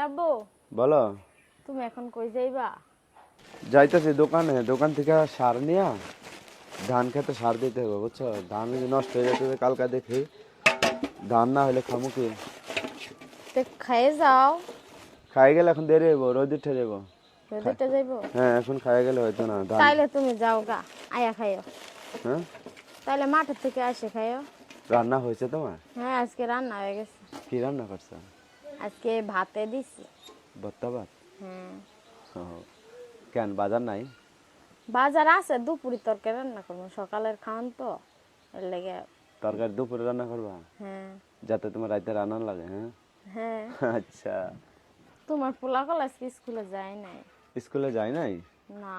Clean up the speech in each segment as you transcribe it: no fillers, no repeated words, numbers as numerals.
আব্বু বলো। তুমি এখন কই যাইবা? যাইতেছি দোকানে, দোকান থেকে সার নিয়ে ধান খেতে সার দিতে হবে, বুঝছো? ধান যদি নষ্ট হয়ে যেতে কালকা দেখি, ধান না হলে খামু কি? তো খাইয়ে যাও। খাই গেলে এখন দেরি হইব, রোদ উঠে যাবো। দুইটা যাইবো? হ্যাঁ, এখন খাই গেলে হয়তো না ধান। তাইলে তুমি যাও গা, আয়া খাইও। হ্যাঁ, তাইলে মাঠের থেকে আসে খাইও। রান্না হয়েছে তোমার? হ্যাঁ, আজকে রান্না হয়ে গেছে। কি রান্না করছো? আজকে ভাতে দিছি। ভর্তা ভাত? হ্যাঁ, ও, কেন বাজার নাই? বাজার আছে, দুপুরি তরকারি রান্না করবো, সকালের খাওয়ান তো এর লেগে। তরকারি দুপুরে রান্না করবা? হ্যাঁ যাতে তোমার রাইতে রান্না লাগে। হ্যাঁ, হ্যাঁ। আচ্ছা। তোমার পোলাকল আজকে স্কুলে যায় নাই? স্কুলে যাই নাই? না।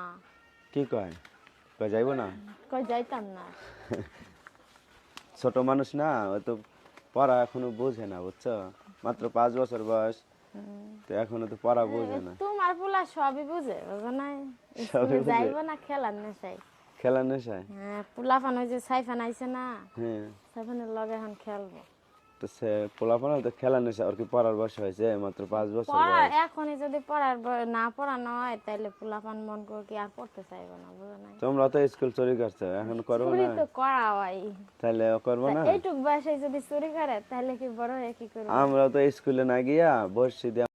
কি কয়? কয় যাইব না? কই যাইতাম না। ছোট মানুষ না, ও তো পড়া এখনো বোঝে না, বুঝছো? মাত্র 5 বছর বয়স, তো এখনো তো পড়া বোঝে না। তোমার পোলা সবই বুঝে, বুঝো নাই? সবই স্কুলে বুঝে? যাইবো না, খেলার নেশাই। খেলার নেশায়? হ্যাঁ, পোলাপান ওই যে সাইফান আইছে না, হ্যাঁ, সাইফানের লগে এখন খেলবো। তো সে পোলাপানা তো খেলার নেশা, আর কি পড়ার বয়স হয়েছে? মাত্র 5 বছর পড়া বয়স। এখনই যদি না পড়ানো হয় তাইলে পোলাপান মন করে কি আর পড়তে চাইবো না, বুঝো নাই? তোমরা তো স্কুল চুরি করছো, এখন করবো চুরি না? তো করা হয়। তাহলে করবো না? এইটুক বয়সে যদি চুরি করে তাহলে কি বড় হয়ে কি করবো? আমরা তো স্কুলে না গিয়া বসছি দিয়ে